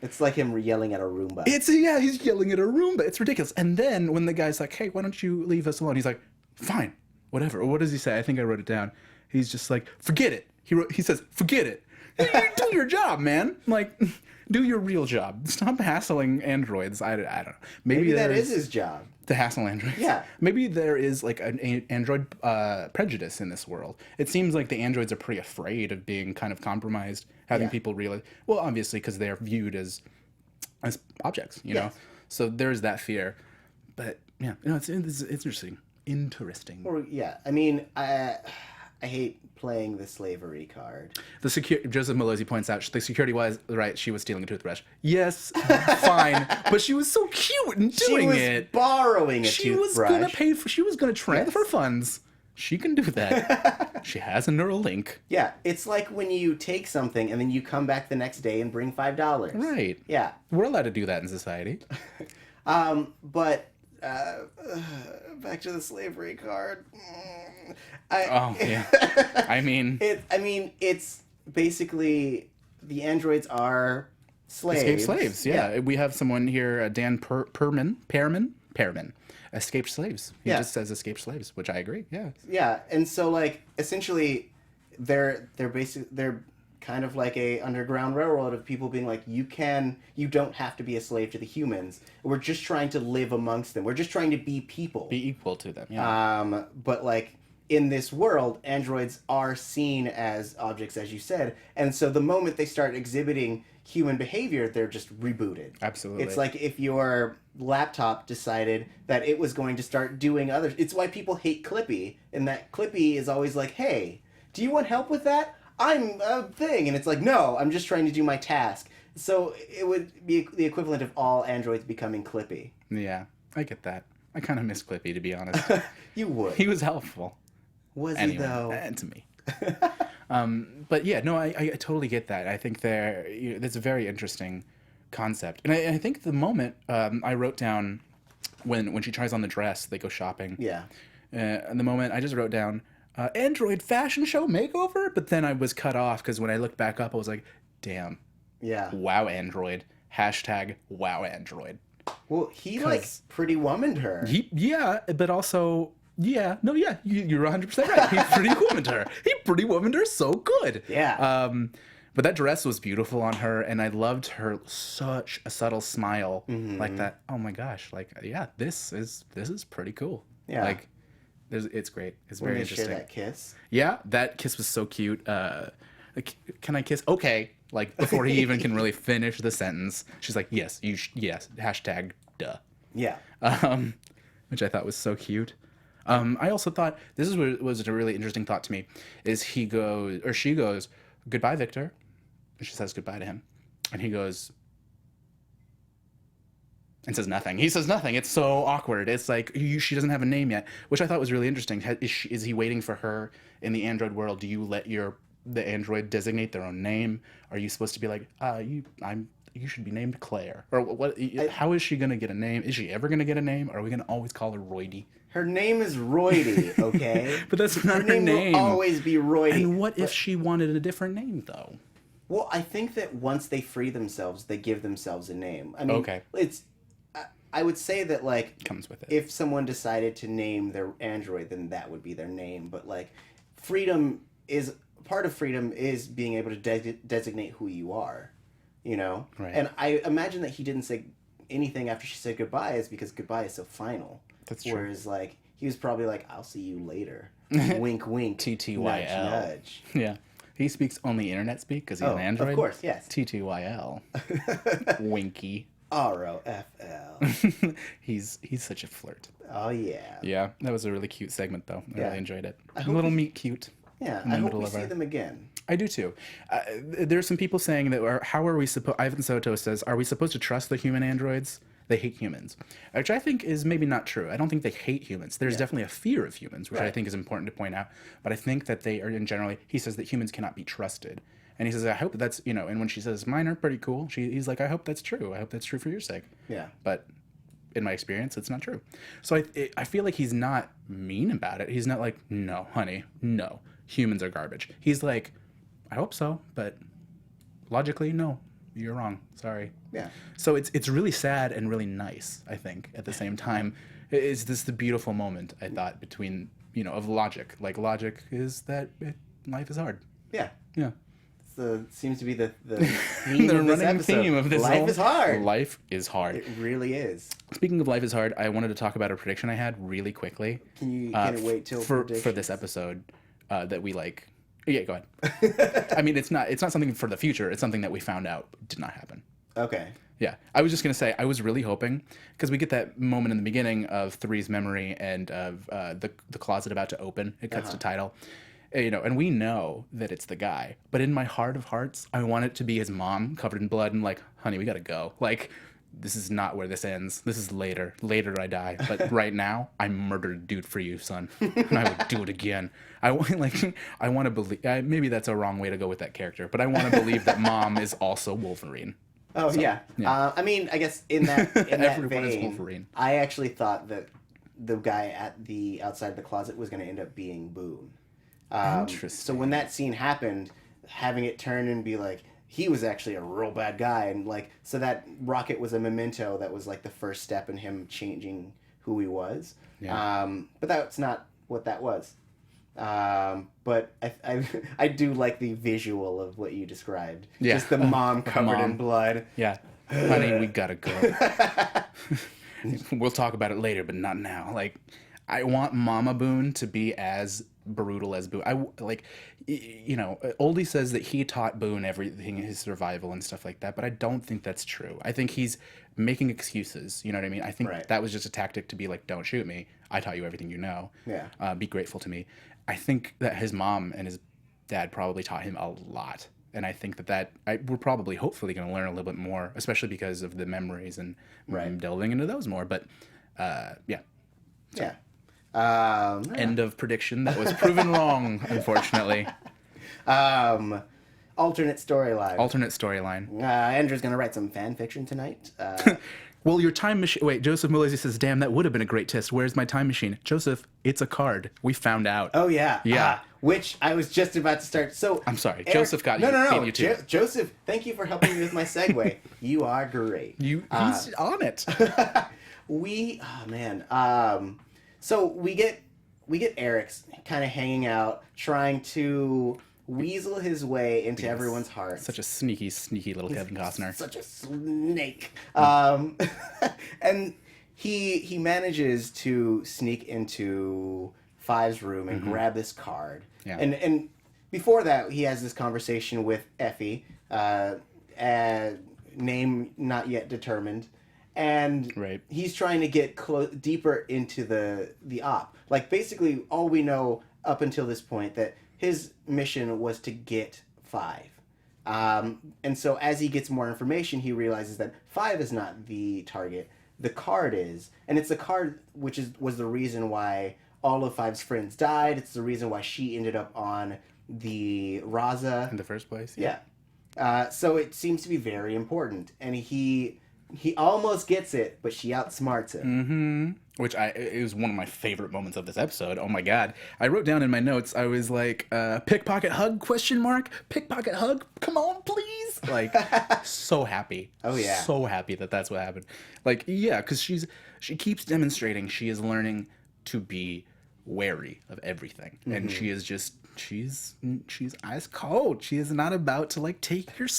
Speaker 1: It's like him yelling at a Roomba.
Speaker 3: He's yelling at a Roomba. It's ridiculous. And then when the guy's like, hey, why don't you leave us alone? He's like, fine, whatever. Or what does he say? I think I wrote it down. He's just like, forget it. He says, forget it. Do your job, man. Like, do your real job. Stop hassling androids. I don't know.
Speaker 1: Maybe that is his job.
Speaker 3: To hassle androids. Yeah. Maybe there is like an android prejudice in this world. It seems like the androids are pretty afraid of being kind of compromised, having people realize. Well, obviously because they're viewed as objects, you know. So there's that fear. But yeah, it's interesting. Or
Speaker 1: I mean, I hate playing the slavery card.
Speaker 3: Joseph Mallozzi points out the security was right. She was stealing a toothbrush. Yes, fine, but she was so cute in doing it.
Speaker 1: She was borrowing a toothbrush.
Speaker 3: She was gonna transfer funds. She can do that. She has a neural link.
Speaker 1: Yeah, it's like when you take something and then you come back the next day and bring $5.
Speaker 3: Right.
Speaker 1: Yeah,
Speaker 3: we're allowed to do that in society.
Speaker 1: But back to the slavery card.
Speaker 3: I mean,
Speaker 1: it's basically the androids are slaves.
Speaker 3: Escaped slaves. Yeah. We have someone here, Dan Pearman. Pearman. Escaped slaves. He just says escaped slaves, which I agree. Yeah.
Speaker 1: Yeah, and so like essentially, they're kind of like a underground railroad of people being like, you don't have to be a slave to the humans. We're just trying to live amongst them. We're just trying to be people.
Speaker 3: Be equal to them. Yeah.
Speaker 1: But like in this world, androids are seen as objects, as you said, and so the moment they start exhibiting human behavior, they're just rebooted.
Speaker 3: Absolutely.
Speaker 1: It's like if your laptop decided that it was going to start doing other. It's why people hate Clippy, and that Clippy is always like, hey, do you want help with that? I'm a thing. And it's like, no, I'm just trying to do my task. So it would be the equivalent of all androids becoming Clippy.
Speaker 3: Yeah, I get that. I kind of miss Clippy, to be honest.
Speaker 1: You would.
Speaker 3: He was helpful.
Speaker 1: Was
Speaker 3: anyway,
Speaker 1: he, though?
Speaker 3: To me. But yeah, no, I totally get that. I think that's a very interesting concept. And I think the moment I wrote down when she tries on the dress, they go shopping.
Speaker 1: Yeah.
Speaker 3: And the moment I just wrote down, Android fashion show makeover, but then I was cut off because when I looked back up, I was like, damn.
Speaker 1: Yeah.
Speaker 3: Wow, Android. Hashtag wow, Android.
Speaker 1: Well, he like pretty womaned her.
Speaker 3: Yeah, but also, yeah, no, yeah, you're 100% right. He pretty womaned her. He pretty womaned her so good.
Speaker 1: Yeah.
Speaker 3: But that dress was beautiful on her, and I loved her such a subtle smile like that. Oh my gosh, like yeah, this is pretty cool.
Speaker 1: Yeah.
Speaker 3: Like. It's great. It's very interesting.
Speaker 1: Share that kiss.
Speaker 3: Yeah, that kiss was so cute. Can I kiss? Okay. Like before he even can really finish the sentence, she's like, "Yes, yes." Hashtag duh.
Speaker 1: Yeah.
Speaker 3: Which I thought was so cute. I also thought this was a really interesting thought to me. Is she goes, "Goodbye, Victor," and she says goodbye to him, and he goes. And says nothing. He says nothing. It's so awkward. It's like she doesn't have a name yet, which I thought was really interesting. Is he waiting for her in the android world? Do you let the android designate their own name? Are you supposed to be like, you should be named Claire, or what? How is she gonna get a name? Is she ever gonna get a name? Or are we gonna always call her Roidy?
Speaker 1: Her name is Roidy, okay?
Speaker 3: But that's not her name.
Speaker 1: Will always be Roidy.
Speaker 3: And what if she wanted a different name though?
Speaker 1: Well, I think that once they free themselves, they give themselves a name. I mean,
Speaker 3: okay.
Speaker 1: I would say that, like,
Speaker 3: comes with it.
Speaker 1: If someone decided to name their android, then that would be their name. But, like, part of freedom is being able to designate who you are, you know?
Speaker 3: Right.
Speaker 1: And I imagine that he didn't say anything after she said goodbye is because goodbye is so final.
Speaker 3: That's true.
Speaker 1: Whereas, like, he was probably like, I'll see you later. Wink, wink.
Speaker 3: TTYL.
Speaker 1: Nudge, nudge.
Speaker 3: Yeah. He speaks only internet speak because he's an android?
Speaker 1: Of course, yes.
Speaker 3: TTYL. Winky.
Speaker 1: ROFL.
Speaker 3: He's such a flirt.
Speaker 1: Oh, yeah.
Speaker 3: Yeah, that was a really cute segment, though. I really enjoyed it. A little meet cute.
Speaker 1: Yeah, I hope we see them again.
Speaker 3: I do, too. There's some people saying that, how are we supposed... Ivan Soto says, are we supposed to trust the human androids? They hate humans. Which I think is maybe not true. I don't think they hate humans. There's definitely a fear of humans, which I think is important to point out. But I think that they are, in generally... He says that humans cannot be trusted. And he says, I hope that's, and when she says, mine are pretty cool, he's like, I hope that's true. I hope that's true for your sake.
Speaker 1: Yeah.
Speaker 3: But in my experience, it's not true. So I feel like he's not mean about it. He's not like, no, honey, no, humans are garbage. He's like, I hope so, but logically, no, you're wrong. Sorry.
Speaker 1: Yeah.
Speaker 3: So it's really sad and really nice, I think, at the same time. Is this the beautiful moment, I thought, between, of logic. Like, logic is that life is hard.
Speaker 1: Yeah.
Speaker 3: Yeah.
Speaker 1: Seems to be the theme
Speaker 3: the
Speaker 1: of this
Speaker 3: running
Speaker 1: episode.
Speaker 3: theme of this
Speaker 1: Life is hard.
Speaker 3: Life is hard.
Speaker 1: It really is.
Speaker 3: Speaking of life is hard, I wanted to talk about a prediction I had really quickly.
Speaker 1: Can you wait till
Speaker 3: for this episode that we like? Yeah, go ahead. I mean, it's not something for the future. It's something that we found out did not happen.
Speaker 1: Okay.
Speaker 3: Yeah, I was just gonna say I was really hoping because we get that moment in the beginning of 3's memory and of the closet about to open. It cuts to title. And we know that it's the guy, but in my heart of hearts, I want it to be his mom covered in blood and like, honey, we gotta go. Like, this is not where this ends. This is later. Later I die. But right now, I murdered a dude for you, son. And I would do it again. I want to believe, maybe that's a wrong way to go with that character, but I want to believe that mom is also Wolverine.
Speaker 1: Oh, so, yeah. I mean, I guess in that
Speaker 3: Everyone is
Speaker 1: vein,
Speaker 3: Wolverine.
Speaker 1: I actually thought that the guy outside the closet was going to end up being Boone.
Speaker 3: Interesting.
Speaker 1: So when that scene happened, having it turn and be like, he was actually a real bad guy, and like, so that rocket was a memento that was like the first step in him changing who he was.
Speaker 3: Yeah.
Speaker 1: But that's not what that was. But I do like the visual of what you described.
Speaker 3: Yeah.
Speaker 1: Just the mom covered in blood.
Speaker 3: Yeah. Honey, we gotta go. We'll talk about it later, but not now. Like, I want Mama Boone to be as brutal as Boone. Oldie says that he taught Boone everything, his survival and stuff like that, but I don't think that's true. I think he's making excuses. You know what I mean? I think that was just a tactic to be like, don't shoot me. I taught you everything you know.
Speaker 1: Yeah.
Speaker 3: Be grateful to me. I think that his mom and his dad probably taught him a lot. And I think we're probably, hopefully, going to learn a little bit more, especially because of the memories and delving into those more. But, yeah.
Speaker 1: Yeah.
Speaker 3: End of prediction. That was proven wrong, unfortunately.
Speaker 1: Alternate
Speaker 3: storyline.
Speaker 1: Andrew's going to write some fan fiction tonight.
Speaker 3: Well, your time machine... Wait, Joseph Malesi says, damn, that would have been a great test. Where's my time machine? Joseph, it's a card. We found out.
Speaker 1: Oh, yeah.
Speaker 3: Yeah.
Speaker 1: Which I was just about to start. So
Speaker 3: I'm sorry.
Speaker 1: Eric,
Speaker 3: Joseph got you.
Speaker 1: No.
Speaker 3: You too.
Speaker 1: Joseph, thank you for helping me with my segue. You are great.
Speaker 3: He's on it.
Speaker 1: So we get Eric's kind of hanging out, trying to weasel his way into everyone's hearts.
Speaker 3: Such a sneaky little Kevin Costner.
Speaker 1: Such a snake. And he manages to sneak into Five's room and grab this card.
Speaker 3: Yeah.
Speaker 1: And before that, he has this conversation with Effie, name not yet determined. And he's trying to get deeper into the op. Like, basically, all we know up until this point that his mission was to get Five. And so as he gets more information, he realizes that Five is not the target. The card is. And it's the card which was the reason why all of Five's friends died. It's the reason why she ended up on the Raza.
Speaker 3: In the first place?
Speaker 1: Yeah. So it seems to be very important. And he almost gets it, but she outsmarts him.
Speaker 3: Mm-hmm. Which it was one of my favorite moments of this episode. Oh my god. I wrote down in my notes, I was like, pickpocket hug, ? Pickpocket hug? Come on, please? Like, so happy.
Speaker 1: Oh yeah.
Speaker 3: So happy that that's what happened. Like, yeah, because she keeps demonstrating she is learning to be wary of everything. Mm-hmm. And she is just, she's ice cold. She is not about to, like, take your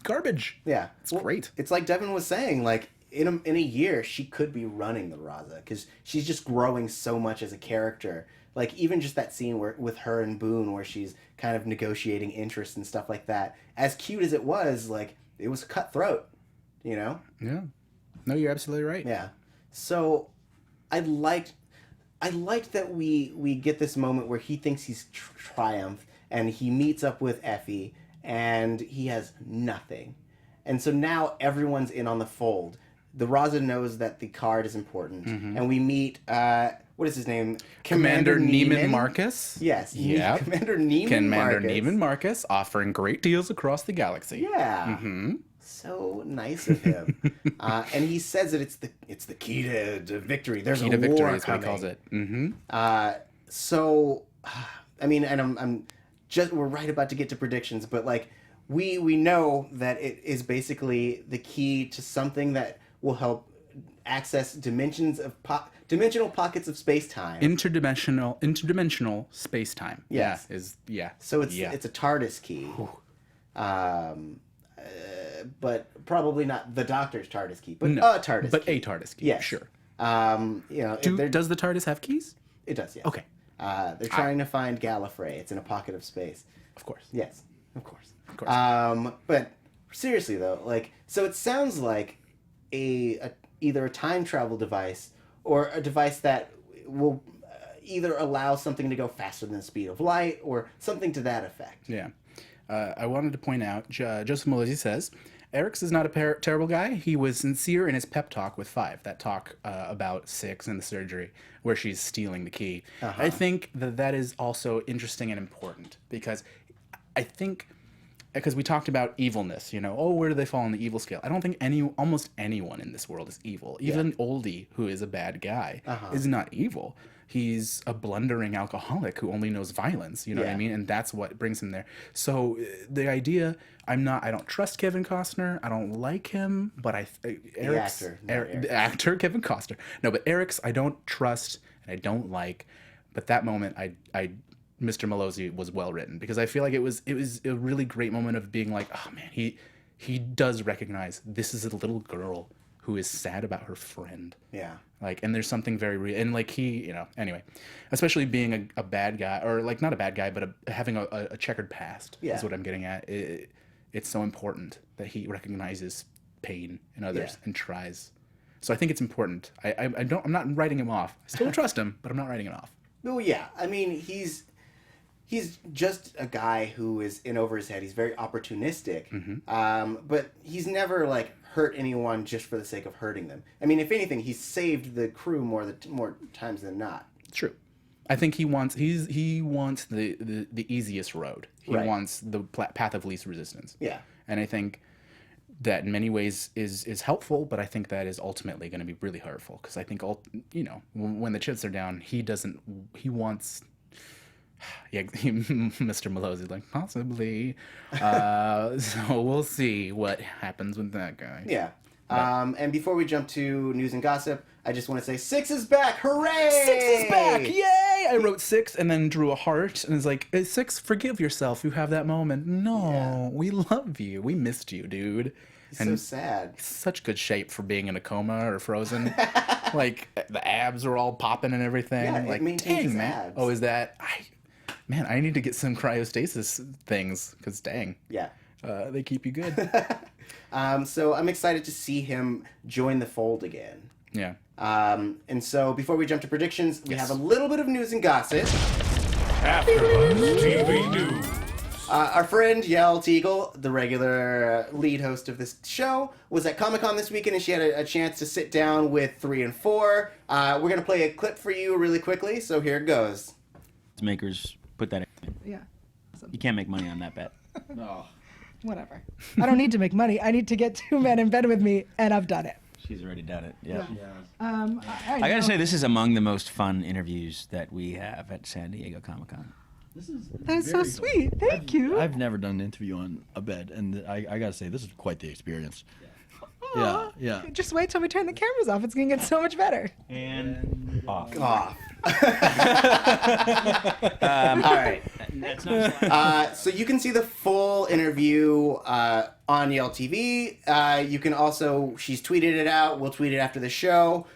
Speaker 3: garbage.
Speaker 1: Yeah.
Speaker 3: It's great.
Speaker 1: It's like Devon was saying, like, in a year, she could be running the Raza, because she's just growing so much as a character. Like, even just that scene with her and Boone, where she's kind of negotiating interests and stuff like that. As cute as it was, like, it was cutthroat, you know?
Speaker 3: Yeah. No, you're absolutely right.
Speaker 1: Yeah. So, I liked that we get this moment where he thinks he's triumphed, and he meets up with Effie, and he has nothing. And so now everyone's in on the fold. The Raza knows that the card is important. Mm-hmm. And we meet, what is his name?
Speaker 3: Commander Neiman Marcus?
Speaker 1: Yes.
Speaker 3: Yeah.
Speaker 1: Commander Neiman Marcus
Speaker 3: offering great deals across the galaxy.
Speaker 1: Yeah.
Speaker 3: Mm-hmm.
Speaker 1: So nice of him. And he says that it's the key to victory. There's
Speaker 3: key
Speaker 1: a
Speaker 3: to victory
Speaker 1: war
Speaker 3: is what
Speaker 1: coming.
Speaker 3: he calls it. Mm-hmm.
Speaker 1: So, I mean, and I'm just, we're right about to get to predictions, but like, we know that it is basically the key to something that will help access dimensional pockets of space-time.
Speaker 3: Interdimensional space-time.
Speaker 1: Yes.
Speaker 3: Yeah.
Speaker 1: So it's a TARDIS key. But probably not the Doctor's TARDIS key, but a TARDIS key.
Speaker 3: But a TARDIS key.
Speaker 1: Yes.
Speaker 3: Sure.
Speaker 1: Does
Speaker 3: the TARDIS have keys?
Speaker 1: It does, yes.
Speaker 3: Okay.
Speaker 1: They're trying to find Gallifrey. It's in a pocket of space.
Speaker 3: Of course.
Speaker 1: Yes, of course. But seriously though, like, so it sounds like either a time travel device or a device that will either allow something to go faster than the speed of light or something to that effect.
Speaker 3: Yeah. I wanted to point out, Joseph Malesi says, Eric's is not a terrible guy. He was sincere in his pep talk with Five, that talk about Six and the surgery, where she's stealing the key. Uh-huh. I think that is also interesting and important, because I think because we talked about evilness, oh, where do they fall on the evil scale? I don't think almost anyone in this world is evil. Even Oldie, who is a bad guy, is not evil. He's a blundering alcoholic who only knows violence, you know what I mean? And that's what brings him there. So the idea, I don't trust Kevin Costner. I don't like him, but the actor Kevin Costner. No, but Eric's I don't trust and I don't like. But that moment, Mr. Malozzi was well written, because I feel like it was a really great moment of being like, oh man, he does recognize this is a little girl who is sad about her friend. Yeah. Like, and there's something very real, and like anyway, especially being a bad guy, or like not a bad guy, but having a checkered past is what I'm getting at. It's so important that he recognizes pain in others and tries. So I think it's important. I'm not writing him off. I still trust him, but I'm not writing him off.
Speaker 1: Well, yeah. I mean, he's just a guy who is in over his head. He's very opportunistic, but he's never like hurt anyone just for the sake of hurting them. I mean, if anything, he's saved the crew more times than not.
Speaker 3: True. I think he wants the easiest road. He wants the path of least resistance. Yeah. And I think that in many ways is helpful, but I think that is ultimately going to be really hurtful, because I think when the chips are down, he wants. Yeah, Mr. Malozzi's like, possibly. So we'll see what happens with that guy.
Speaker 1: Yeah. And before we jump to news and gossip, I just want to say 6 is back! Hooray!
Speaker 3: 6 is back! Yay! I wrote 6 and then drew a heart, and it's like, 6, forgive yourself. You have that moment. No, we love you. We missed you, dude.
Speaker 1: He's so sad.
Speaker 3: Such good shape for being in a coma or frozen. Like, the abs are all popping and everything.
Speaker 1: Yeah,
Speaker 3: like,
Speaker 1: it maintains his
Speaker 3: man.
Speaker 1: abs.
Speaker 3: Oh, is that... Man, I need to get some cryostasis things, because dang. Yeah. They keep you good.
Speaker 1: So I'm excited to see him join the fold again. Yeah. And so before we jump to predictions, we have a little bit of news and gossip.
Speaker 2: AFTERBUZZ TV News.
Speaker 1: Our friend Yael Teagle, the regular lead host of this show, was at Comic-Con this weekend, and she had a chance to sit down with 3 and 4. We're going to play a clip for you really quickly, so here it goes.
Speaker 4: Makers put that in.
Speaker 5: Yeah.
Speaker 4: You can't make money on that bet.
Speaker 5: No. Whatever. I don't need to make money. I need to get 2 men in bed with me, and I've done it.
Speaker 4: She's already done it. Yeah.
Speaker 5: I
Speaker 4: gotta say, this is among the most fun interviews that we have at San Diego Comic-Con.
Speaker 5: That's so sweet. Thank you.
Speaker 6: I've never done an interview on a bed, and I gotta say, this is quite the experience.
Speaker 5: Aww.
Speaker 6: Yeah.
Speaker 5: Just wait till we turn the cameras off. It's gonna get so much better.
Speaker 4: And off.
Speaker 1: All right. So you can see the full interview on Yale TV. You can also, she's tweeted it out. We'll tweet it after the show.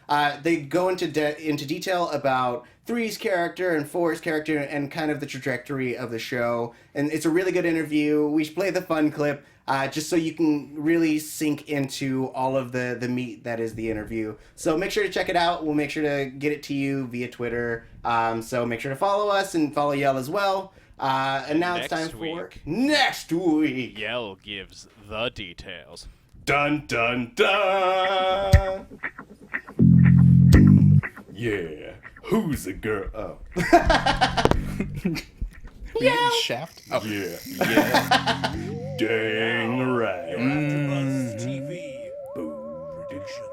Speaker 1: They go into detail about 3's character and 4's character and kind of the trajectory of the show. And it's a really good interview. We should play the fun clip. Just so you can really sink into all of the meat that is the interview. So make sure to check it out. We'll make sure to get it to you via Twitter. So make sure to follow us and follow Yell as well. And now it's time for next week.
Speaker 7: Yell gives the details.
Speaker 1: Dun dun dun. Yeah. Who's the girl? Oh.
Speaker 3: Yeah. Shaft. Oh.
Speaker 1: Yeah. Yeah. Dang right.
Speaker 2: AFTERBUZZ TV predictions.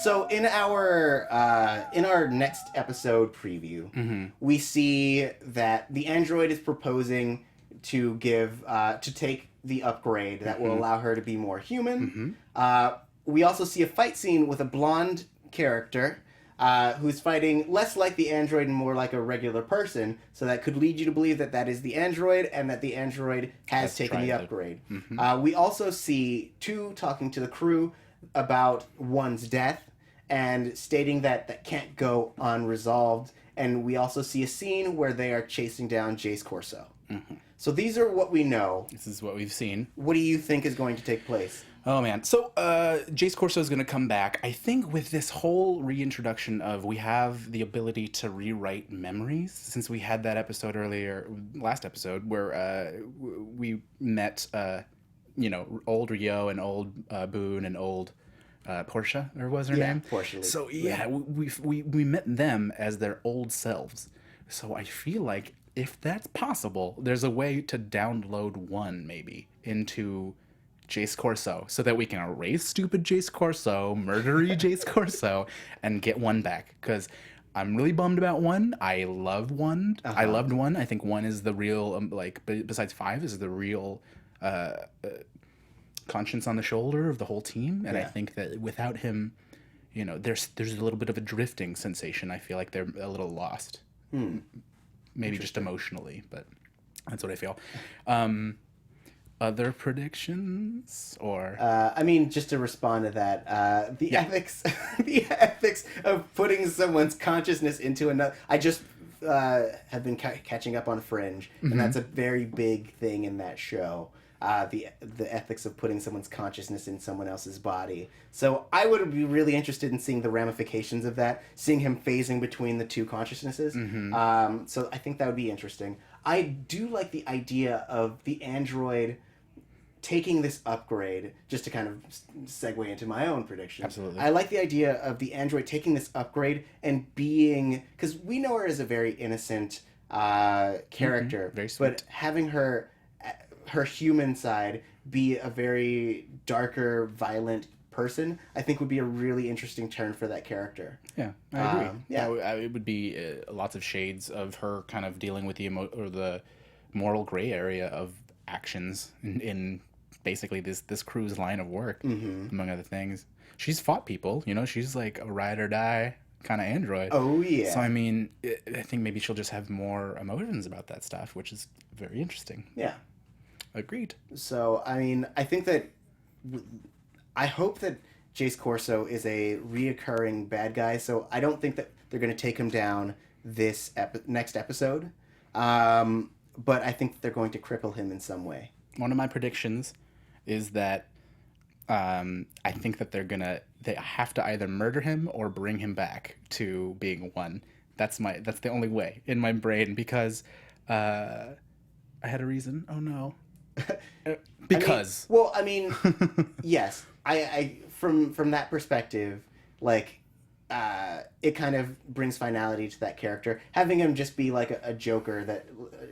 Speaker 1: So in our next episode preview, we see that the android is proposing to take the upgrade that will allow her to be more human. We also see a fight scene with a blonde character who's fighting less like the android and more like a regular person, so that could lead you to believe that that is the android and that the android has taken the upgrade. We also see 2 talking to the crew about 1's death and stating that that can't go unresolved, and we also see a scene where they are chasing down Jace Corso. So these are what we know.
Speaker 3: This is what we've seen.
Speaker 1: What do you think is going to take place?
Speaker 3: Oh man, so Jace Corso is going to come back. I think with this whole reintroduction of we have the ability to rewrite memories, since we had that episode last episode, where we met, old Rio and old Boone and old Portia, or what was her name?
Speaker 1: Portia.
Speaker 3: So yeah, we met them as their old selves. So I feel like if that's possible, there's a way to download one maybe into Jace Corso so that we can erase stupid Jace Corso, murdery Jace Corso, and get one back. Because I'm really bummed about one. I loved one. I loved one. I think one is the real, besides 5, is the real conscience on the shoulder of the whole team. And I think that without him, you know, there's a little bit of a drifting sensation. I feel like they're a little lost. Maybe just emotionally, but that's what I feel. Other predictions, or
Speaker 1: I mean, just to respond to that, the ethics, the ethics of putting someone's consciousness into another. I just have been catching up on Fringe, and that's a very big thing in that show. The ethics of putting someone's consciousness in someone else's body. So I would be really interested in seeing the ramifications of that, seeing him phasing between the two consciousnesses. So I think that would be interesting. I do like the idea of the android taking this upgrade, just to kind of segue into my own prediction.
Speaker 3: Absolutely.
Speaker 1: I like the idea of the android taking this upgrade and being, because we know her as a very innocent character,
Speaker 3: very sweet.
Speaker 1: but having her human side be a very darker, violent person, I think would be a really interesting turn for that character.
Speaker 3: Yeah, I agree.
Speaker 1: Yeah.
Speaker 3: It would be lots of shades of her kind of dealing with the moral gray area of actions in basically this crew's line of work, among other things. She's fought people, you know, she's like a ride or die kind of android.
Speaker 1: Oh, yeah.
Speaker 3: So, I mean, I think maybe she'll just have more emotions about that stuff, which is very interesting.
Speaker 1: Yeah.
Speaker 3: Agreed.
Speaker 1: So, I mean, I think that... I hope that Jace Corso is a reoccurring bad guy, so I don't think that they're going to take him down this next episode. But I think they're going to cripple him in some way.
Speaker 3: One of my predictions is that I think that they have to either murder him or bring him back to being one. That's the only way in my brain, because I had a reason. Oh no. Because.
Speaker 1: I mean, yes. I from that perspective, like, it kind of brings finality to that character. Having him just be like a Joker,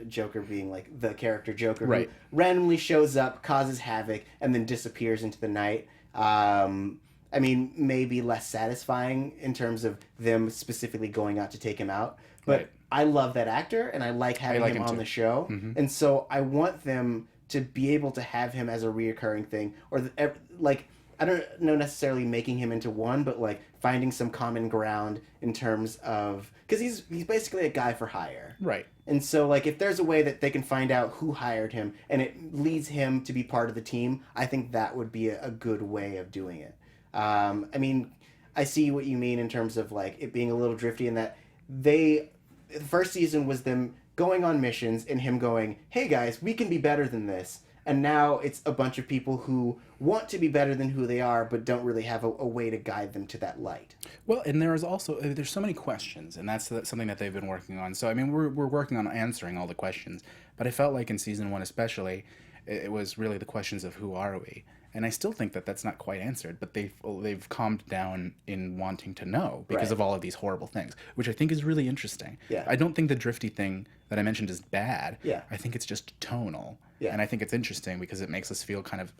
Speaker 1: Joker being like the character Joker,
Speaker 3: right,
Speaker 1: who randomly shows up, causes havoc, and then disappears into the night. I mean, maybe less satisfying in terms of them specifically going out to take him out. But
Speaker 3: right.
Speaker 1: I love that actor, and I like having him on the show. And so I want them to be able to have him as a reoccurring thing, or I don't know necessarily making him into one, but like finding some common ground in terms of, because he's basically a guy for hire,
Speaker 3: right? And
Speaker 1: so like if there's a way that they can find out who hired him and it leads him to be part of the team, I think that would be a good way of doing it. I mean, I see what you mean in terms of like it being a little drifty, in that the first season was them going on missions and him going, hey guys, we can be better than this. And now it's a bunch of people who want to be better than who they are, but don't really have a way to guide them to that light.
Speaker 3: Well, and there's so many questions, and that's something that they've been working on. So, I mean, we're working on answering all the questions. But I felt like in season 1 especially, it was really the questions of who are we? And I still think that that's not quite answered, but they've calmed down in wanting to know because of all of these horrible things, which I think is really interesting.
Speaker 1: Yeah.
Speaker 3: I don't think the drifty thing that I mentioned is bad.
Speaker 1: Yeah.
Speaker 3: I think it's just tonal.
Speaker 1: Yeah.
Speaker 3: And I think it's interesting because it makes us feel kind of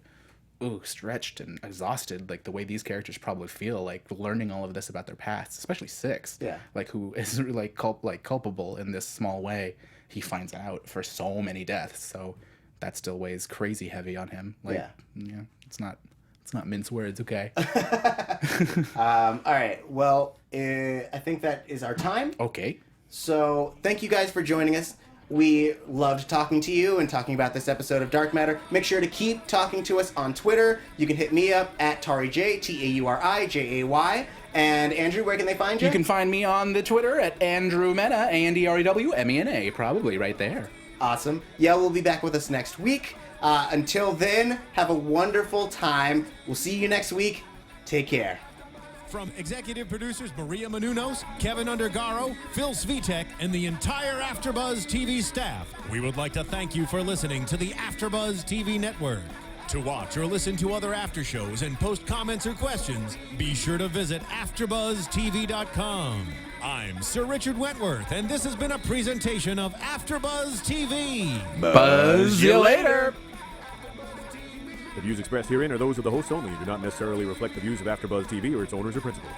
Speaker 3: stretched and exhausted, like the way these characters probably feel, like learning all of this about their past, especially Six.
Speaker 1: Yeah.
Speaker 3: Like who is like culpable in this small way. He finds out for so many deaths, so that still weighs crazy heavy on him. Like, yeah, it's not mince words, okay?
Speaker 1: All right. Well, I think that is our time.
Speaker 3: Okay.
Speaker 1: So thank you guys for joining us. We loved talking to you and talking about this episode of Dark Matter. Make sure to keep talking to us on Twitter. You can hit me up at TauriJ, TaurijAY. And Andrew, where can they find you?
Speaker 3: You can find me on the Twitter at Andrew Mena, AndrewMena, probably right there.
Speaker 1: Awesome. Yeah, we'll be back with us next week. Until then, have a wonderful time. We'll see you next week. Take care.
Speaker 2: From executive producers Maria Menounos, Kevin Undergaro, Phil Svitek, and the entire AfterBuzz TV staff, we would like to thank you for listening to the AfterBuzz TV network. To watch or listen to other after shows and post comments or questions, be sure to visit AfterBuzzTV.com. I'm Sir Richard Wentworth, and this has been a presentation of AfterBuzz TV.
Speaker 3: Buzz you later.
Speaker 8: The views expressed herein are those of the hosts only and do not necessarily reflect the views of AfterBuzz TV or its owners or principals.